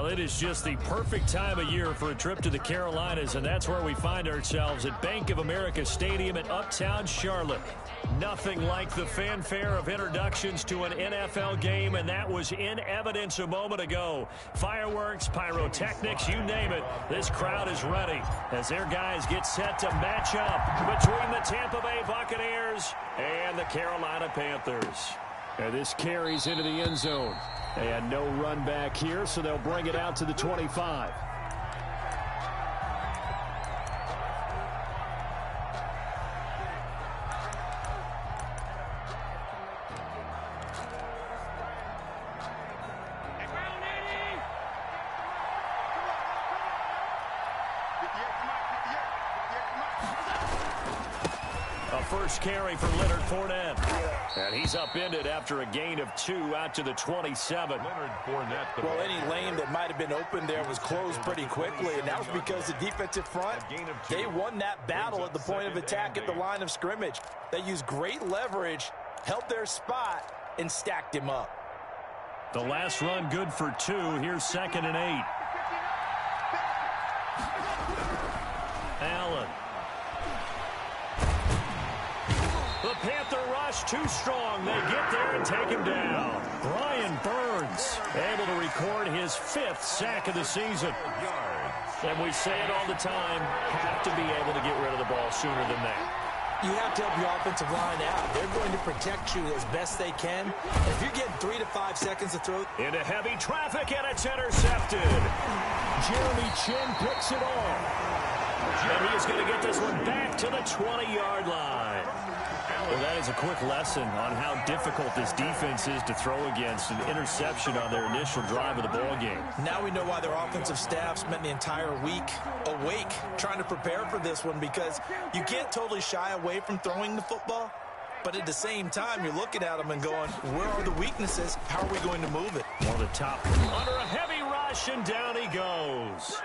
Well, it is just the perfect time of year for a trip to the Carolinas, and that's where we find ourselves at Bank of America Stadium in Uptown Charlotte. Nothing like the fanfare of introductions to an NFL game, and that was in evidence a moment ago. Fireworks, pyrotechnics, you name it. This crowd is ready as their guys get set to match up between the Tampa Bay Buccaneers and the Carolina Panthers. And this carries into the end zone. And no run back here, so they'll bring it out to the 25. First carry for Leonard Fournette. And he's upended after a gain of 2 out to the 27. Well, any lane that might have been open there was closed pretty quickly, and that was because the defensive front, they won that battle at the point of attack at the line of scrimmage. They used great leverage, held their spot, and stacked him up. The last run good for 2. Here's 2nd and 8. Allen. The Panther rush too strong. They get there and take him down. Brian Burns able to record his 5th sack of the season. And we say it all the time, have to be able to get rid of the ball sooner than that. You have to help your offensive line out. They're going to protect you as best they can. And if you're getting 3 to 5 seconds to throw. Into heavy traffic, and it's intercepted. Jeremy Chin picks it off. And he is going to get this one back to the 20-yard line. Well, that is a quick lesson on how difficult this defense is to throw against. An interception on their initial drive of the ball game. Now we know why their offensive staff spent the entire week awake trying to prepare for this one, because you can't totally shy away from throwing the football. But at the same time, you're looking at them and going, where are the weaknesses? How are we going to move it? One of the top under a heavy rush, and down he goes.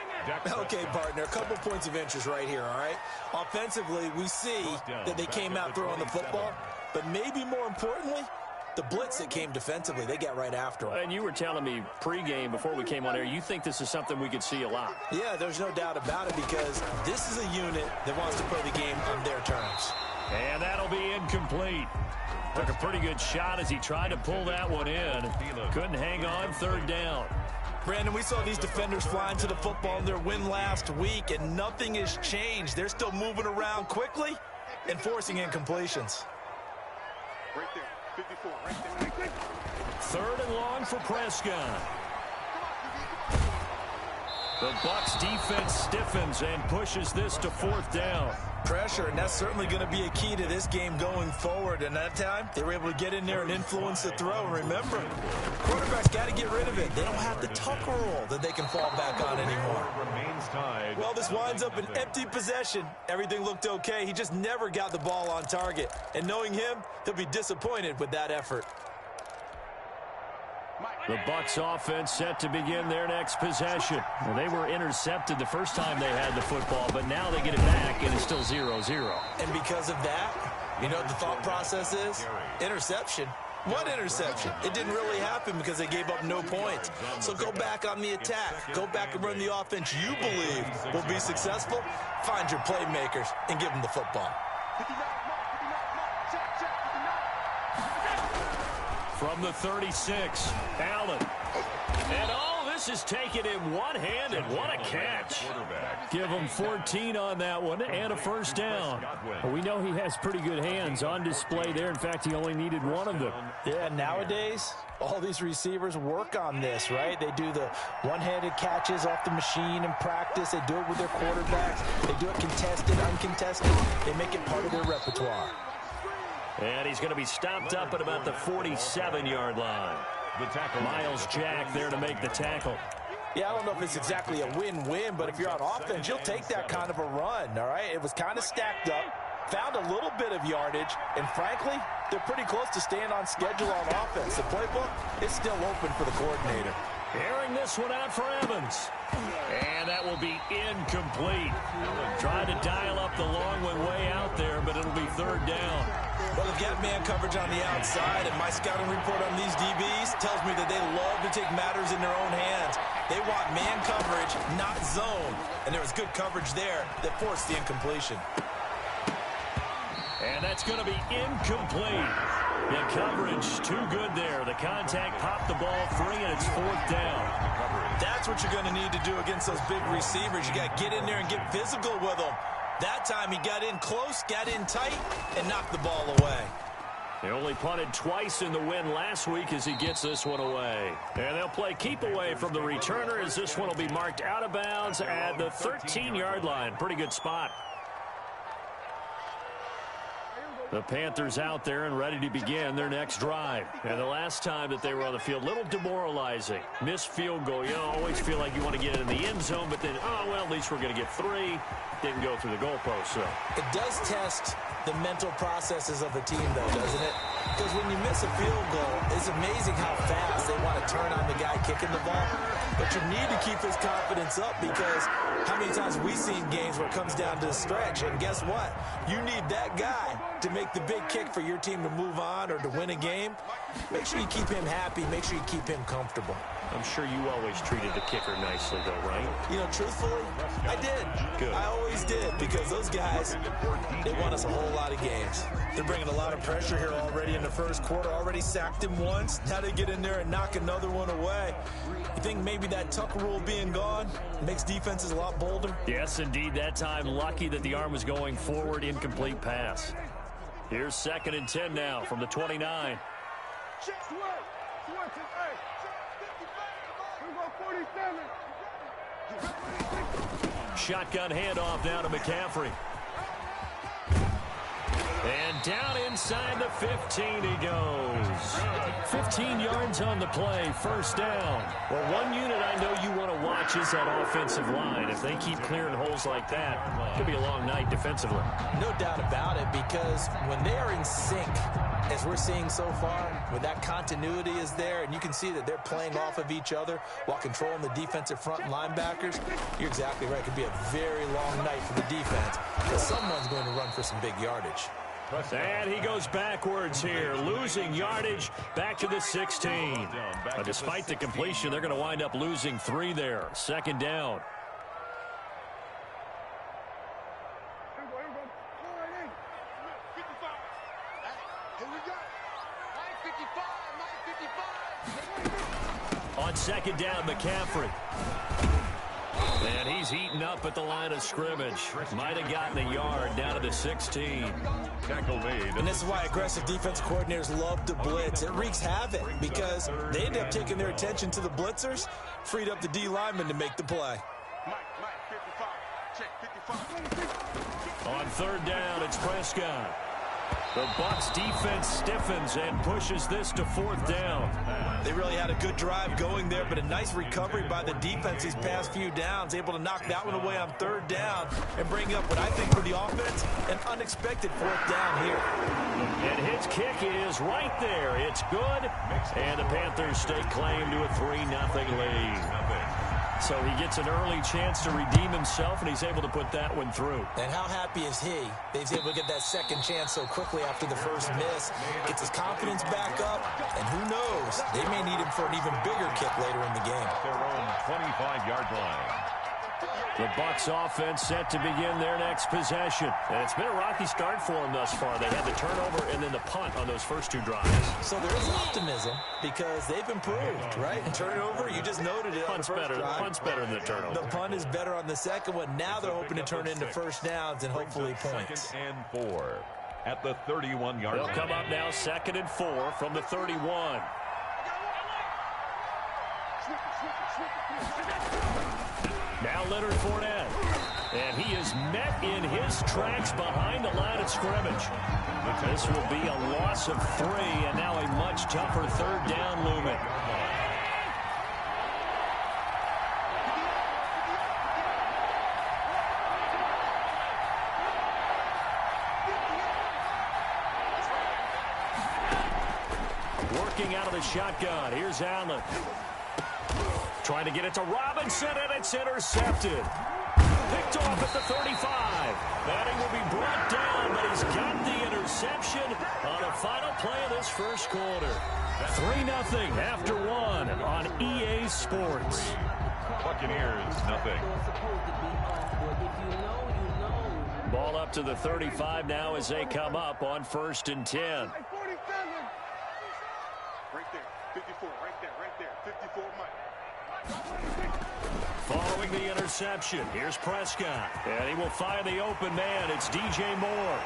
Okay, partner, a couple points of interest right here, all right? Offensively, we see that they came out throwing the football, but maybe more importantly, the blitz that came defensively, they got right after them. And you were telling me pregame before we came on air, you think this is something we could see a lot. Yeah, there's no doubt about it, because this is a unit that wants to play the game on their terms. And that'll be incomplete. Took a pretty good shot as he tried to pull that one in. Couldn't hang on, 3rd down. Brandon, we saw these defenders flying to the football in their win last week, and nothing has changed. They're still moving around quickly and forcing incompletions. Right there, 54, right there. 3rd and long for Prescott. The Bucs defense stiffens and pushes this to 4th down. Pressure, and that's certainly going to be a key to this game going forward. And that time, they were able to get in there and influence the throw. Remember, quarterbacks got to get rid of it. They don't have the tuck roll that they can fall back on anymore. Well, this winds up an empty possession. Everything looked okay. He just never got the ball on target. And knowing him, he'll be disappointed with that effort. The Bucs offense set to begin their next possession. Well, they were intercepted the first time they had the football, but now they get it back, and it's still 0-0. And because of that, you know what the thought process is? Interception. What interception? It didn't really happen because they gave up no points. So go back on the attack. Go back and run the offense you believe will be successful. Find your playmakers and give them the football. From the 36, Allen. And this is taken in one-handed. What a catch. Give him 14 on that one and a 1st down. Well, we know he has pretty good hands on display there. In fact, he only needed one of them. Yeah, nowadays, all these receivers work on this, right? They do the one-handed catches off the machine in practice. They do it with their quarterbacks. They do it contested, uncontested. They make it part of their repertoire. And he's going to be stopped up at about the 47-yard line. Miles Jack there to make the tackle. Yeah, I don't know if it's exactly a win-win, but if you're on offense, you'll take that kind of a run, all right? It was kind of stacked up, found a little bit of yardage, and frankly, they're pretty close to staying on schedule on offense. The playbook is still open for the coordinator. Airing this one out for Evans. And that will be incomplete. Tried to dial up the long one way out there, but it'll be 3rd down. Well, they've got man coverage on the outside, and my scouting report on these DBs tells me that they love to take matters in their own hands. They want man coverage, not zone. And there was good coverage there that forced the incompletion. And that's going to be incomplete. The coverage too good there. The contact popped the ball free, and it's 4th down. That's what you're going to need to do against those big receivers. You got to get in there and get physical with them. That time he got in close, got in tight, and knocked the ball away. They only punted twice in the win last week as he gets this one away. And they'll play keep away from the returner as this one will be marked out of bounds at the 13-yard line. Pretty good spot. The Panthers out there and ready to begin their next drive. And the last time that they were on the field, a little demoralizing. Missed field goal. You always feel like you want to get it in the end zone, but then, oh, well, at least we're going to get 3. Didn't go through the goalpost, so. It does test the mental processes of a team, though, doesn't it? Because when you miss a field goal, it's amazing how fast they want to turn on the guy kicking the ball. But you need to keep his confidence up because how many times have we seen games where it comes down to the stretch? And guess what? You need that guy to make the big kick for your team to move on or to win a game. Make sure you keep him happy. Make sure you keep him comfortable. I'm sure you always treated the kicker nicely, though, right? You know, truthfully, I did. Good. I always did because those guys, they won us a whole lot of games. They're bringing a lot of pressure here already in the first quarter. Already sacked him once. Now they get in there and knock another one away. You think maybe that tuck rule being gone makes defenses a lot bolder? Yes, indeed. That time, lucky that the arm was going forward. Incomplete pass. Here's 2nd and 10 now from the 29. Shotgun handoff now to McCaffrey. And down inside the 15 he goes. 15 yards on the play, 1st down. Well, one unit I know you want to watch is that offensive line. If they keep clearing holes like that, it could be a long night defensively. No doubt about it, because when they are in sync, as we're seeing so far, when that continuity is there, and you can see that they're playing off of each other while controlling the defensive front linebackers, you're exactly right. It could be a very long night for the defense, because someone's going to run for some big yardage. And he goes backwards here, losing yardage back to the 16. But despite the completion, they're going to wind up losing 3 there. 2nd down. On 2nd down, McCaffrey. And he's eaten up at the line of scrimmage. Might have gotten a yard down to the 16. Tackle made. And this is why aggressive defense coordinators love to blitz. It wreaks havoc because they end up taking their attention to the blitzers, freed up the D lineman to make the play. Mike, 55. Check, 55. On 3rd down, it's Prescott. The Bucs defense stiffens and pushes this to 4th down. They really had a good drive going there, but a nice recovery by the defense these past few downs, able to knock that one away on 3rd down and bring up what I think for the offense, an unexpected 4th down here. And his kick is right there. It's good, and the Panthers stake claim to a 3-0 lead. So he gets an early chance to redeem himself, and he's able to put that one through. And how happy is he that he's able to get that second chance so quickly after the first miss, gets his confidence back up, and who knows, they may need him for an even bigger kick later in the game. Their own 25-yard line. The Bucs offense set to begin their next possession. And it's been a rocky start for them thus far. They had the turnover and then the punt on those first 2 drives. So there is optimism because they've improved, right? Turnover, you just noted it. Punt's better. Punt's better than the turnover. The punt is better on the second one. Now they're hoping to turn into first downs and hopefully points. 2nd and 4 at the 31-yard line. They'll come up now 2nd and 4 from the 31. Now Leonard Fournette. And he is met in his tracks behind the line of scrimmage. This will be a loss of 3, and now a much tougher 3rd down looming. Working out of the shotgun. Here's Allen. Trying to get it to Robinson, and it's intercepted. Picked off at the 35. And he will be brought down, but he's got the interception final play of this first quarter. 3-0 after 1 on EA Sports. Buccaneers, nothing. Ball up to the 35 now as they come up on 1st and 10. Right there, 54, right there, 54, Mike. Following the interception, here's Prescott. And he will find the open man. It's DJ Moore.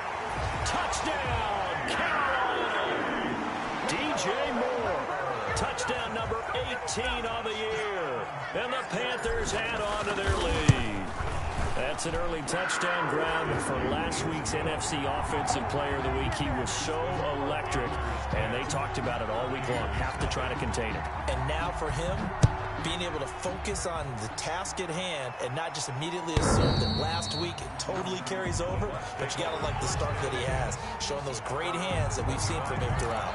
Touchdown, Carolina! DJ Moore. Touchdown number 18 on the year. And the Panthers add on to their lead. That's an early touchdown grab for last week's NFC Offensive Player of the Week. He was so electric, and they talked about it all week long. Have to try to contain it. And now for him, being able to focus on the task at hand and not just immediately assume that last week it totally carries over, but you got to like the start that he has, showing those great hands that we've seen from him throughout.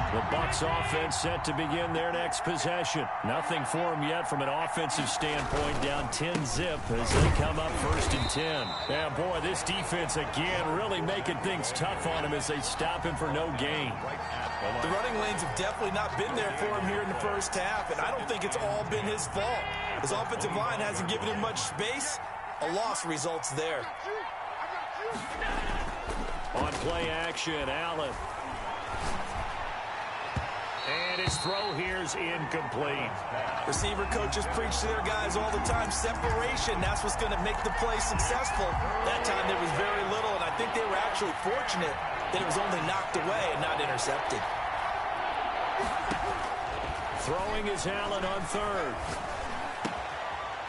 The Bucs offense set to begin their next possession. Nothing for them yet from an offensive standpoint, down 10-zip as they come up 1st and 10. Yeah, boy, this defense again really making things tough on him as they stop him for no gain. The running lanes have definitely not been there for him here in the first half, and I don't think it's all been his fault. His offensive line hasn't given him much space. A loss results there. On play action, Allen. And his throw here's incomplete. Receiver coaches preach to their guys all the time. Separation, that's what's going to make the play successful. That time there was very little, and I think they were actually fortunate that it was only knocked away and not intercepted. Throwing is Allen on 3rd.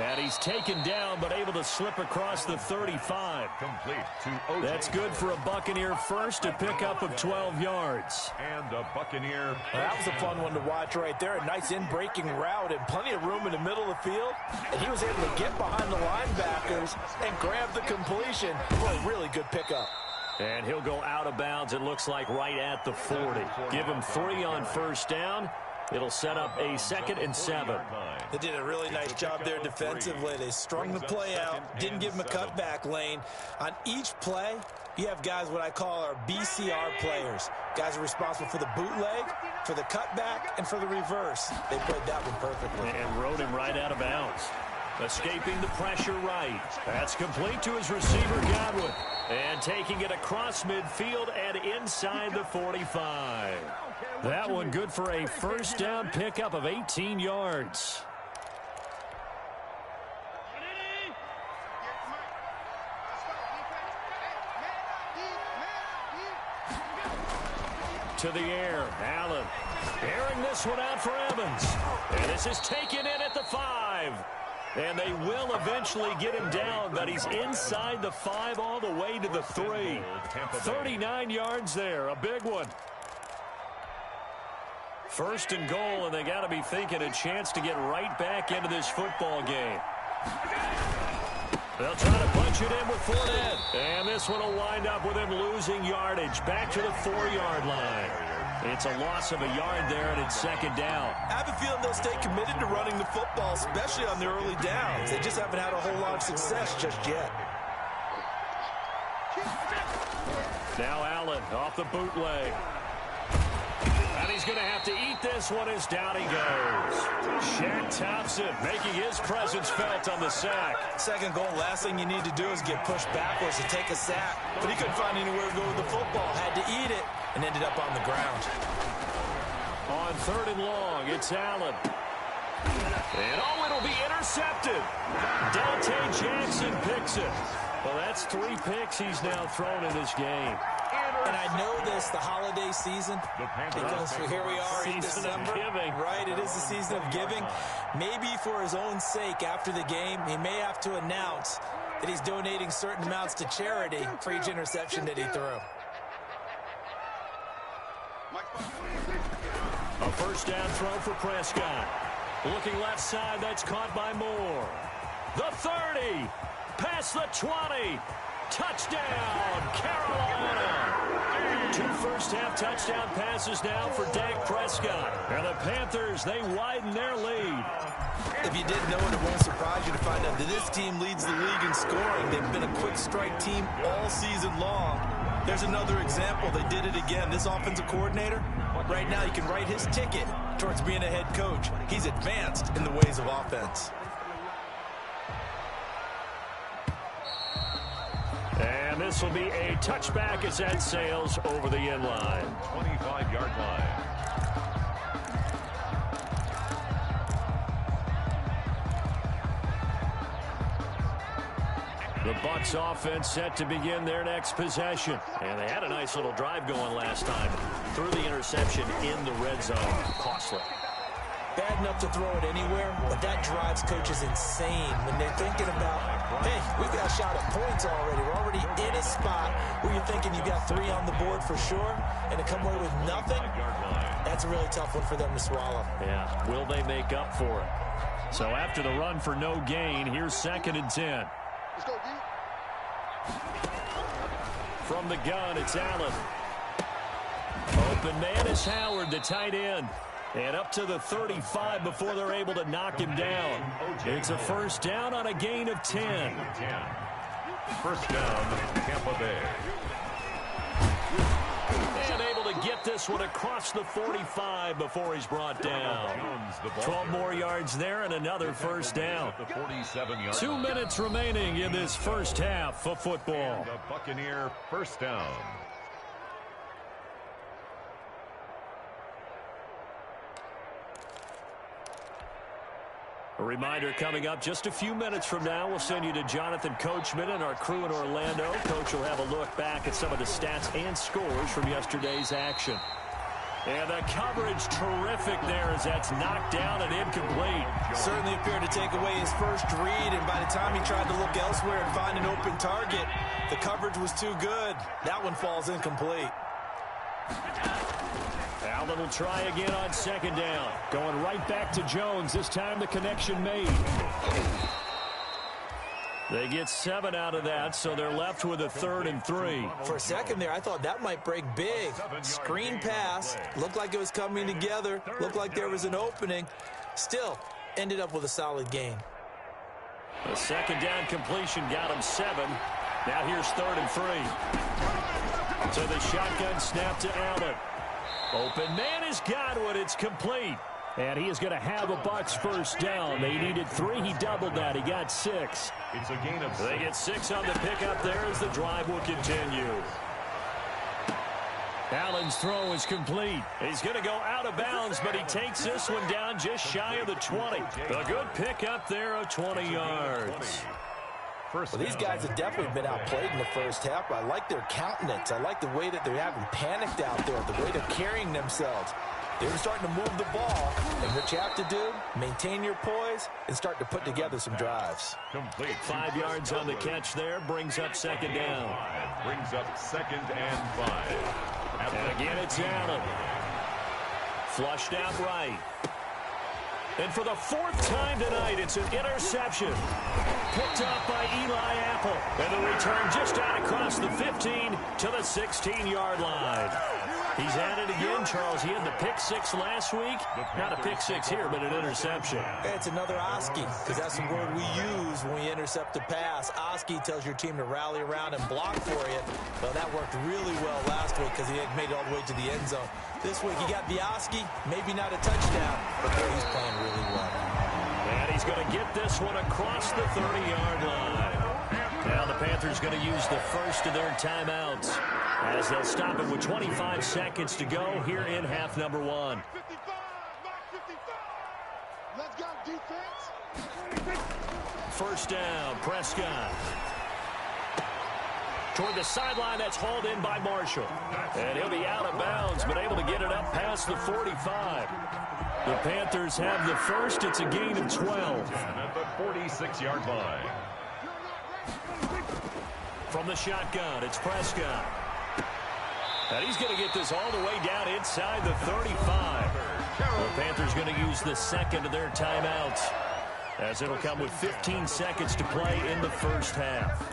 And he's taken down, but able to slip across the 35. Complete to OJ. That's good for a Buccaneer first, a pickup of 12 yards. And a Buccaneer. That was a fun one to watch right there. A nice in-breaking route and plenty of room in the middle of the field. And he was able to get behind the linebackers and grab the completion for a really good pickup. And he'll go out of bounds, it looks like, right at the 40. Give him 3 on first down. It'll set up a 2nd and 7. They did a really nice job there defensively. They strung the play out, didn't give him a cutback lane. On each play, you have guys what I call our BCR players. Guys are responsible for the bootleg, for the cutback, and for the reverse. They played that one perfectly. And rode him right out of bounds. Escaping the pressure right. That's complete to his receiver, Godwin. And taking it across midfield and inside the 45. That one good for a first down pickup of 18 yards. To the air, Allen. Airing this one out for Evans. And this is taken in at the 5. And they will eventually get him down, but he's inside the 5 all the way to the 3. 39 yards there, a big one. 1st and goal, and they got to be thinking a chance to get right back into this football game. They'll try to punch it in with Fournette. And this one will wind up with him losing yardage back to the 4-yard line. It's a loss of a yard there, and it's 2nd down. I have a feeling they'll stay committed to running the football, especially on the early downs. They just haven't had a whole lot of success just yet. Now Allen off the bootleg. And he's going to have to eat this one as down he goes. Shaq Thompson making his presence felt on the sack. 2nd goal, last thing you need to do is get pushed backwards to take a sack. But he couldn't find anywhere to go with the football. Had to eat it and ended up on the ground. On 3rd and long, it's Allen. And it'll be intercepted. Dante Jackson picks it. Well, that's 3 picks he's now thrown in this game. And I know this, the holiday season, because here we are in December. Right, it is the season of giving. Maybe for his own sake, after the game, he may have to announce that he's donating certain amounts to charity for each interception that he threw. A first down throw for Prescott. Looking left side, that's caught by Moore. The 30, past the 20. Touchdown, Carolina. Two first-half touchdown passes now for Dak Prescott. And the Panthers, they widen their lead. If you didn't know it, it won't surprise you to find out that this team leads the league in scoring. They've been a quick strike team all season long. There's another example. They did it again. This offensive coordinator, right now you can write his ticket towards being a head coach. He's advanced in the ways of offense. And this will be a touchback as that sails over the end line. 25-yard line. The Bucs offense set to begin their next possession. And they had a nice little drive going last time. Threw the interception in the red zone. Costly. Bad enough to throw it anywhere, but that drives coaches insane when they're thinking about, hey, we've got a shot at points already. We're already in a spot where you're thinking you got 3 on the board for sure, and to come away with nothing, that's a really tough one for them to swallow. Yeah, will they make up for it? So after the run for no gain, here's 2nd and 10. Let's go, D. From the gun, it's Allen. Open man is Howard, the tight end. And up to the 35 before they're able to knock him down. It's a first down on a gain of 10. First down, Tampa Bay. And able to get this one across the 45 before he's brought down. 12 more yards there and another first down. 2 minutes remaining in this first half of football. The Buccaneer first down. A reminder coming up just a few minutes from now. We'll send you to Jonathan Coachman and our crew in Orlando. Coach will have a look back at some of the stats and scores from yesterday's action. And the coverage terrific there as that's knocked down and incomplete. Certainly appeared to take away his first read, and by the time he tried to look elsewhere and find an open target, the coverage was too good. That one falls incomplete. Allen will try again on 2nd down. Going right back to Jones. This time the connection made. They get 7 out of that, so they're left with a 3rd and 3. For a second there, I thought that might break big. Screen pass. Looked like it was coming together. Looked like there was an opening. Still, ended up with a solid gain. The 2nd down completion got him 7. Now here's 3rd and 3. So the shotgun snap to Allen. Open man is Godwin. It's complete. And he is going to have a Bucs first down. They needed 3. He doubled that. He got 6. It's a gain of 6. They get 6 on the pickup there as the drive will continue. Allen's throw is complete. He's going to go out of bounds, but he takes this one down just shy of the 20. A good pickup there of 20 yards. Well, these guys have definitely been outplayed in the first half, but I like their countenance. I like the way that they're having panicked out there, the way they're carrying themselves. They're starting to move the ball, and what you have to do, maintain your poise and start to put together some drives. Complete. 5 yards on the catch there, brings up 2nd down. Brings up 2nd and 5. And again, it's Allen. Flushed out right. And for the 4th time tonight, it's an interception. Picked up by Eli Apple. And the return just out across the 15 to the 16-yard line. He's at it again, Charles. He had the pick 6 last week. Not a pick 6 here, but an interception. It's another Oski, because that's the word we use when we intercept a pass. Oski tells your team to rally around and block for you. Well, that worked really well last week because he had made it all the way to the end zone. This week he got the Oski, maybe not a touchdown, but there he's playing really well. And he's going to get this one across the 30-yard line. Now the Panthers going to use the first of their timeouts as they'll stop it with 25 seconds to go here in half number 1. 55, Mark 55. Let's go, defense. First down, Prescott. Toward the sideline, that's hauled in by Marshall. And he'll be out of bounds, but able to get it up past the 45. The Panthers have the first. It's a gain of 12. At the 46-yard line. From the shotgun, it's Prescott. And he's going to get this all the way down inside the 35. The Panthers going to use the second of their timeouts, as it'll come with 15 seconds to play in the first half.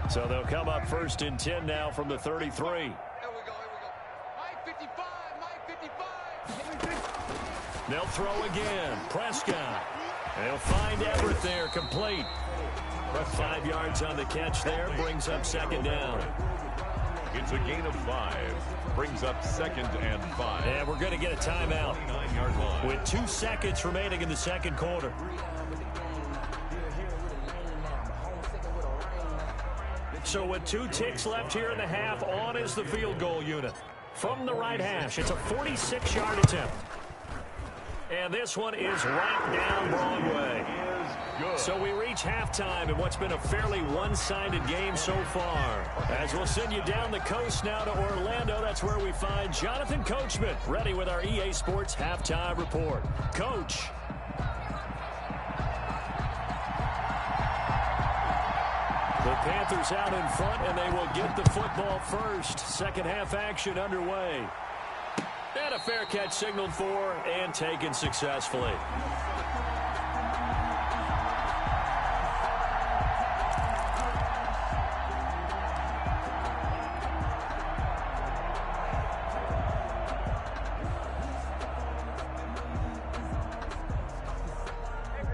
So they'll come up 1st and 10 now from the 33. Here we go. Mike 55. Mike 55. They'll throw again. Prescott. They'll find Everett there, complete. 5 yards on the catch there, brings up 2nd down. It's a gain of 5. Brings up 2nd and 5. And we're going to get a timeout 9-yard line. with 2 seconds remaining in the 2nd quarter. So with 2 ticks left here in the half, on is the field goal unit. From the right hash, it's a 46-yard attempt. And this one is right down Broadway. So we reach halftime in what's been a fairly one-sided game so far. As we'll send you down the coast now to Orlando, that's where we find Jonathan Coachman, ready with our EA Sports Halftime Report. Coach. The Panthers out in front, and they will get the football first. Second half action underway. And a fair catch signaled for and taken successfully.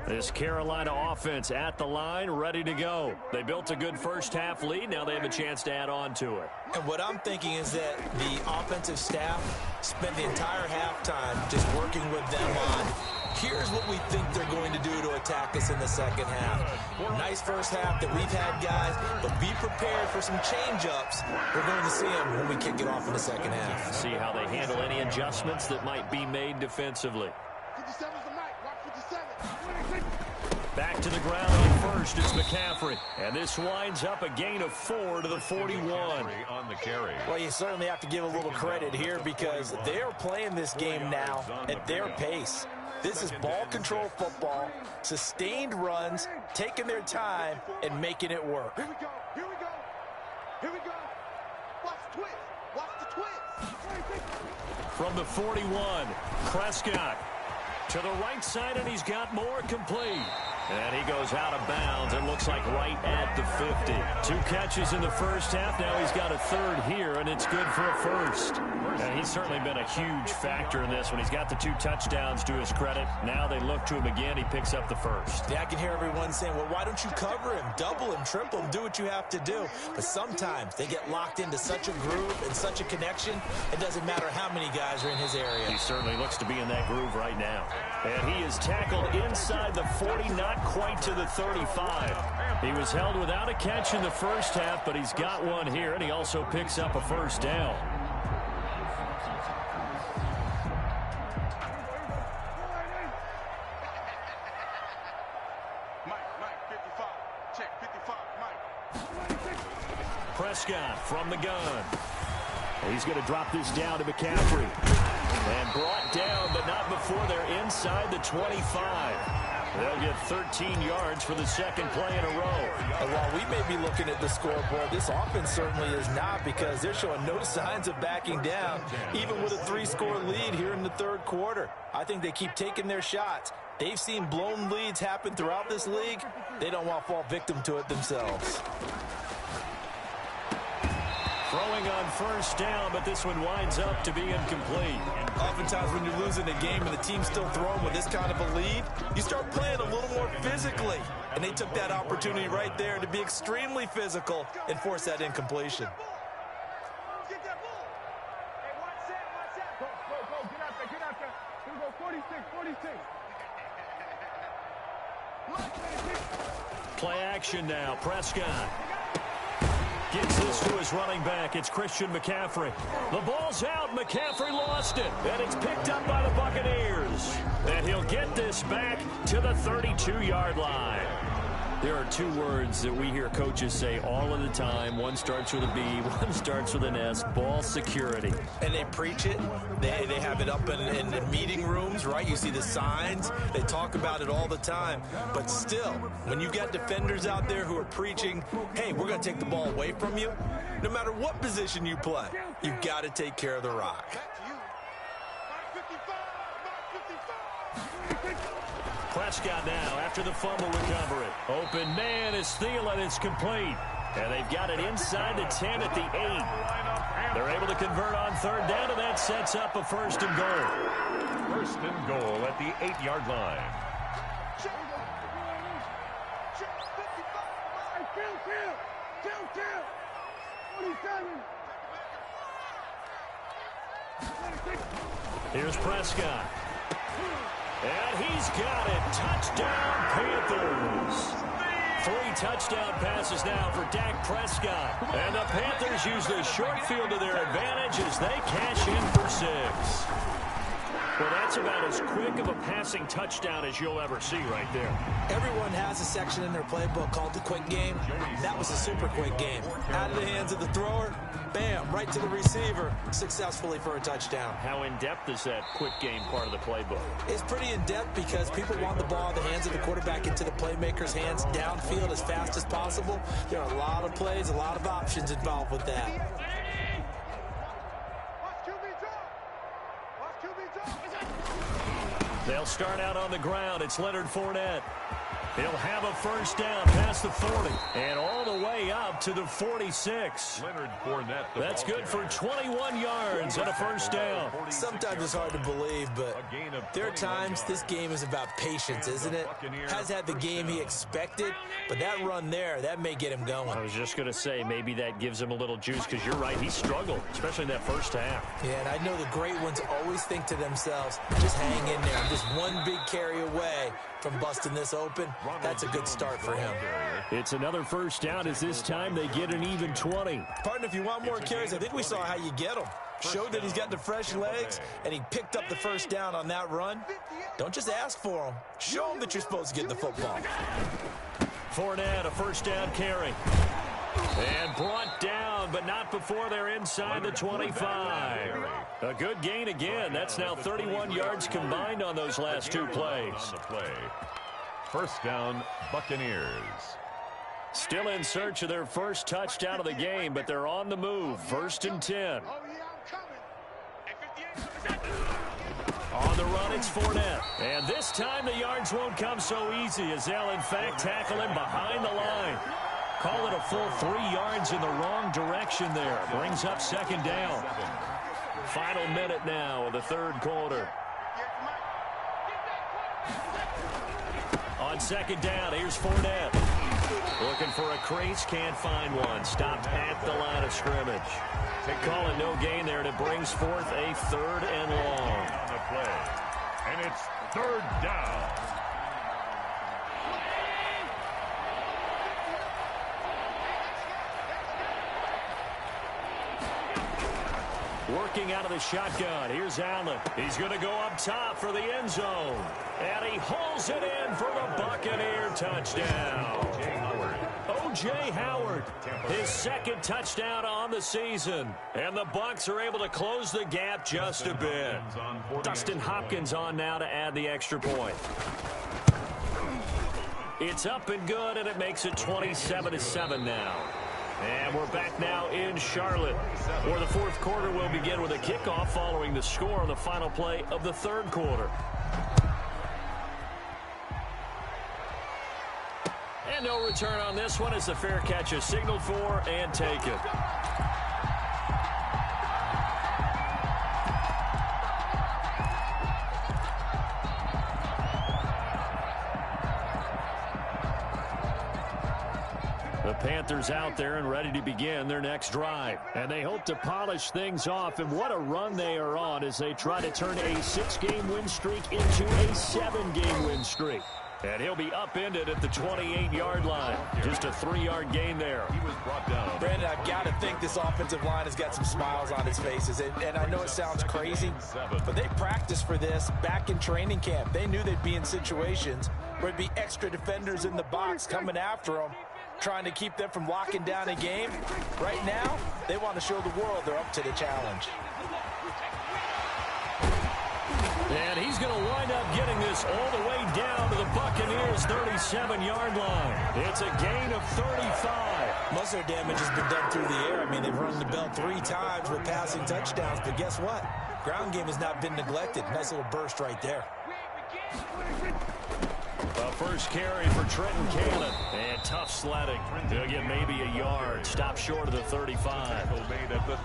This Carolina offense at the line, ready to go. They built a good first half lead. Now they have a chance to add on to it. And what I'm thinking is that the offensive staff spent the entire halftime just working with them on, here's what we think they're going to do to attack us in the second half. Nice first half that we've had, guys, but be prepared for some change-ups. We're going to see them when we kick it off in the second half. See how they handle any adjustments that might be made defensively. 57's the mic. Watch 57. Back to the ground on first. It's McCaffrey. And this winds up a gain of 4 to the 41. On the carry. Well, you certainly have to give a little credit here because they're playing this game now at their pace. This is ball control football, sustained runs, taking their time, and making it work. Here we go. Here we go. Here we go. Watch the twist. Watch the twist. From the 41, Prescott to the right side, and he's got more, complete. And he goes out of bounds. It looks like right at the 50. 2 catches in the first half. Now he's got a third here, and it's good for a first. And he's certainly been a huge factor in this one. He's got the 2 touchdowns to his credit. Now they look to him again. He picks up the first. Yeah, I can hear everyone saying, well, why don't you cover him, double him, triple him, do what you have to do. But sometimes they get locked into such a groove and such a connection, it doesn't matter how many guys are in his area. He certainly looks to be in that groove right now. And he is tackled inside the 40, not quite to the 35. He was held without a catch in the first half, but he's got one here, and he also picks up a first down. Mike, 55. Check 55. Mike. Prescott from the gun. He's going to drop this down to McCaffrey. And brought down, but not before they're inside the 25. They'll get 13 yards for the second play in a row. And while we may be looking at the scoreboard, this offense certainly is not, because they're showing no signs of backing down, even with a 3-score lead here in the third quarter. I think they keep taking their shots. They've seen blown leads happen throughout this league. They don't want to fall victim to it themselves. Throwing on first down, but this one winds up to be incomplete. Oftentimes when you're losing a game and the team's still throwing with this kind of a lead, you start playing a little more physically. And they took that opportunity right there to be extremely physical and force that incompletion. Get that ball. Hey, watch that. Go. Get out there. Here we go. 46. Play action now. Prescott gets this to his running back. It's Christian McCaffrey. The ball's out. McCaffrey lost it. And it's picked up by the Buccaneers. And he'll get this back to the 32-yard line. There are 2 words that we hear coaches say all of the time. One starts with a B, one starts with an S. Ball security. And they preach it. They have it up in the meeting rooms, right? You see the signs. They talk about it all the time. But still, when you got defenders out there who are preaching, hey, we're going to take the ball away from you, no matter what position you play, you've got to take care of the rock. Back to you. Mike 55. Prescott now after the fumble recovery. Open man is Thielen. It's complete. And they've got it inside the 10 at the 8. They're able to convert on third down, and that sets up a first and goal. First and goal at the 8-yard line. Here's Prescott. And he's got it. Touchdown, Panthers. 3 touchdown passes now for Dak Prescott. And the Panthers use the short field to their advantage as they cash in for 6. Well, that's about as quick of a passing touchdown as you'll ever see right there. Everyone has a section in their playbook called the quick game. That was a super quick game. Out of the hands of the thrower, bam, right to the receiver, successfully for a touchdown. How in-depth is that quick game part of the playbook? It's pretty in-depth because people want the ball in the hands of the quarterback into the playmaker's hands downfield as fast as possible. There are a lot of plays, a lot of options involved with that. They'll start out on the ground. It's Leonard Fournette. He'll have a first down past the 40 and all the way up to the 46. Leonard Fournette. That's good for 21 yards and a first down. Sometimes it's hard to believe, but there are times this game is about patience, isn't it? Has had the game he expected, but that run there, that may get him going. I was just going to say maybe that gives him a little juice because you're right, he struggled, especially in that first half. Yeah, and I know the great ones always think to themselves, just hang in there. I'm just one big carry away from busting this open. That's a good start for him. It's another first down as this time they get an even 20. Partner, if you want more carries, I think we saw how you get them. Showed that he's got the fresh legs, and he picked up the first down on that run. Don't just ask for them. Show them that you're supposed to get the football. Fournette, a first down carry. And brought down, but not before they're inside the 25. A good gain again. That's now 31 yards combined on those last 2 plays. First down, Buccaneers. Still in search of their first touchdown of the game, but they're on the move. First and 10. On the run, it's Fournette. And this time the yards won't come so easy as they'll, in fact, tackle him behind the line. Call it a full 3 yards in the wrong direction there. Brings up second down. Final minute now of the third quarter. On second down, here's Fournette. Looking for a crease, can't find one. Stopped at the line of scrimmage. Call it no gain there, and it brings forth a third and long. On the play. And it's third down. Working out of the shotgun. Here's Allen. He's going to go up top for the end zone. And he hauls it in for the Buccaneer touchdown. O.J. Howard, his second touchdown on the season. And the Bucs are able to close the gap just a bit. Dustin Hopkins on now to add the extra point. It's up and good, and it makes it 27-7 now. And we're back now in Charlotte, where the fourth quarter will begin with a kickoff following the score on the final play of the third quarter. And no return on this one as the fair catch is signaled for and taken. The Panthers out there and ready to begin their next drive. And they hope to polish things off. And what a run they are on as they try to turn a 6-game win streak into a 7-game win streak. And he'll be upended at the 28-yard line. Just a 3-yard gain there. He was brought down. Brandon, I've got to think this offensive line has got some smiles on its faces. And I know it sounds crazy, but they practiced for this back in training camp. They knew they'd be in situations where there'd be extra defenders in the box coming after them, trying to keep them from locking down a game. Right now, they want to show the world they're up to the challenge. And he's going to wind up getting this all the way down to the Buccaneers' 37-yard line. It's a gain of 35. Most of their damage has been done through the air. I mean, they've rung the bell 3 times with passing touchdowns, but guess what? Ground game has not been neglected. Nice little burst right there. A first carry for Trenton Cannon. And tough sledding. They'll get maybe a yard. Stop short of the 35.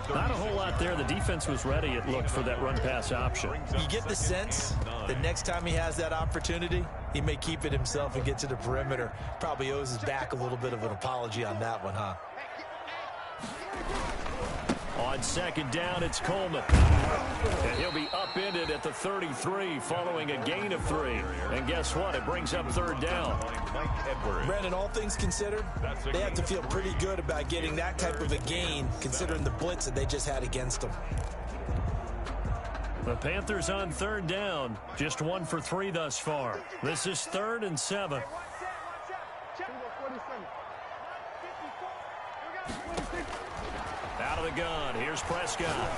Not a whole lot there. The defense was ready, it looked, for that run-pass option. You get the sense that next time he has that opportunity, he may keep it himself and get to the perimeter. Probably owes his back a little bit of an apology on that one, huh? On second down, it's Coleman. And he'll be upended at the 33 following a gain of 3. And guess what? It brings up third down. Brandon, all things considered, they have to feel pretty good about getting that type of a gain considering the blitz that they just had against them. The Panthers on third down. Just 1 for 3 thus far. This is 3rd and 7. Out of the gun. Here's Prescott.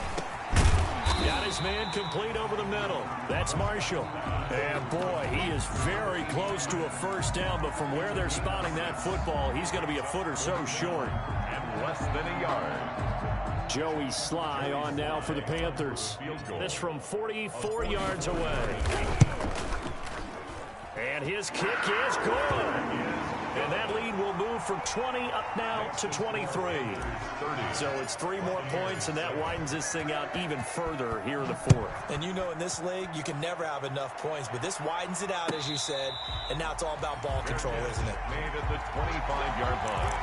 Got his man complete over the middle. That's Marshall. And, boy, he is very close to a first down, but from where they're spotting that football, he's going to be a foot or so short. And less than a yard. Joey Sly on now for the Panthers. This from 44 yards away. And his kick is good. And that lead will move from 20 up now to 23. So it's 3 more points, and that widens this thing out even further here in the 4th. And you know, in this league, you can never have enough points, but this widens it out, as you said, and now it's all about ball control, isn't it? Made at the 25-yard line.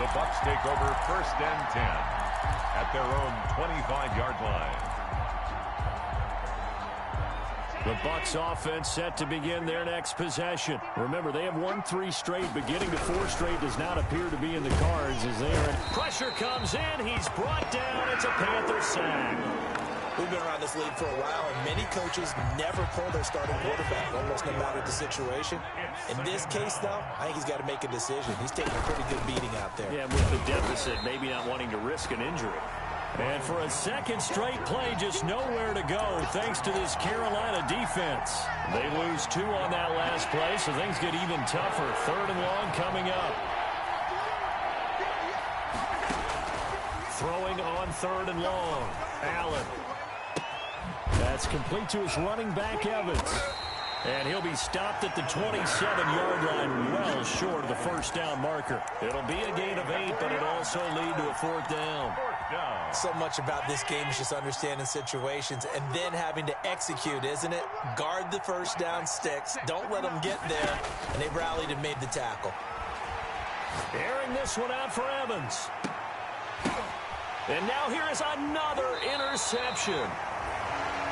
The Bucs take over 1st and 10 at their own 25-yard line. The Bucs offense set to begin their next possession. Remember, they have won 3 straight, but getting to 4 straight does not appear to be in the cards as there. Pressure comes in. He's brought down. It's a Panther sack. We've been around this league for a while, and many coaches never pull their starting quarterback, almost no matter the situation. In this case, though, I think he's got to make a decision. He's taking a pretty good beating out there. Yeah, with the deficit, maybe not wanting to risk an injury. And for a second straight play, just nowhere to go thanks to this Carolina defense. They lose 2 on that last play, so things get even tougher. 3rd and long coming up. Throwing on 3rd and long. Allen. That's complete to his running back, Evans. And he'll be stopped at the 27-yard line, well short of the first down marker. It'll be a gain of 8, but it'll also lead to a 4th down. So much about this game is just understanding situations and then having to execute, isn't it? Guard the first down sticks. Don't let them get there. And they rallied and made the tackle. Airing this one out for Evans. And now here is another interception.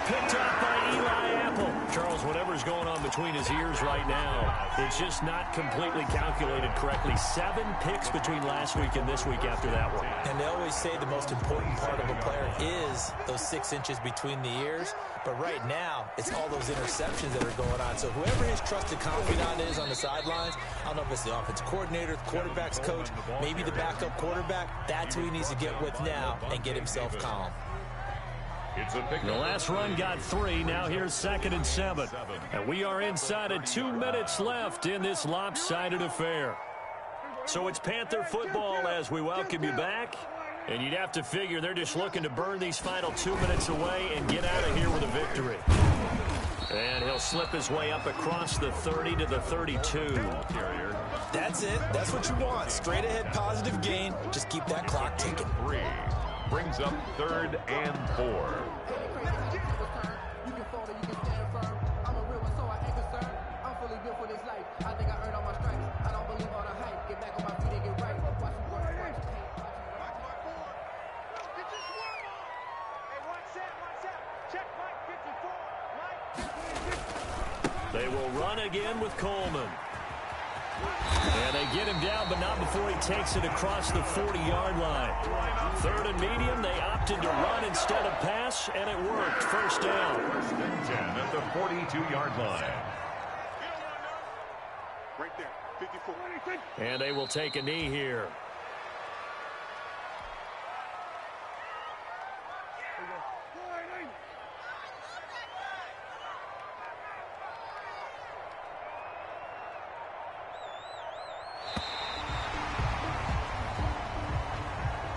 Picked up by Eli Apple. Charles, whatever's going on between his ears right now, it's just not completely calculated correctly. 7 picks between last week and this week after that one. And they always say the most important part of a player is those 6 inches between the ears. But right now, it's all those interceptions that are going on. So whoever his trusted confidant is on the sidelines, I don't know if it's the offensive coordinator, the quarterback's coach, maybe the backup quarterback, that's who he needs to get with now and get himself calm. The last run got 3. Now here's 2nd and 7. And we are inside of 2 minutes left in this lopsided affair. So it's Panther football as we welcome you back. And you'd have to figure they're just looking to burn these final 2 minutes away and get out of here with a victory. And he'll slip his way up across the 30 to the 32. That's it. That's what you want. Straight ahead positive gain. Just keep that clock ticking. 3 brings up 3rd and 4. They will run again with Coleman. And they get him down, but not before he takes it across the 40-yard line. 3rd and medium, they opted to run instead of pass, and it worked. First down. 1st and 10 at the 42-yard line. Right there, 54. And they will take a knee here.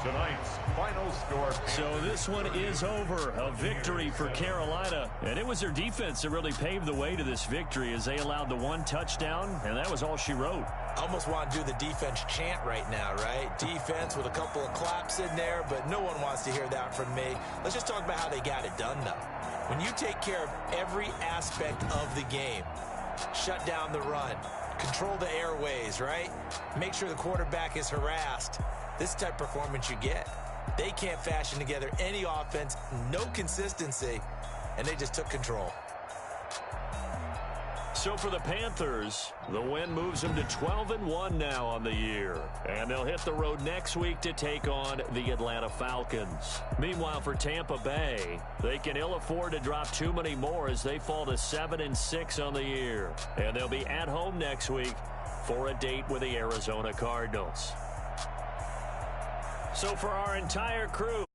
tonight's final score. So this one is over. A victory for Carolina. And it was their defense that really paved the way to this victory as they allowed the one touchdown, and that was all she wrote. I almost want to do the defense chant right now, right? Defense with a couple of claps in there, but no one wants to hear that from me. Let's just talk about how they got it done, though. When you take care of every aspect of the game, shut down the run, control the airways, right? Make sure the quarterback is harassed. This type of performance you get. They can't fashion together any offense, no consistency, and they just took control. So for the Panthers, the win moves them to 12-1 now on the year. And they'll hit the road next week to take on the Atlanta Falcons. Meanwhile, for Tampa Bay, they can ill afford to drop too many more as they fall to 7-6 on the year. And they'll be at home next week for a date with the Arizona Cardinals. So for our entire crew,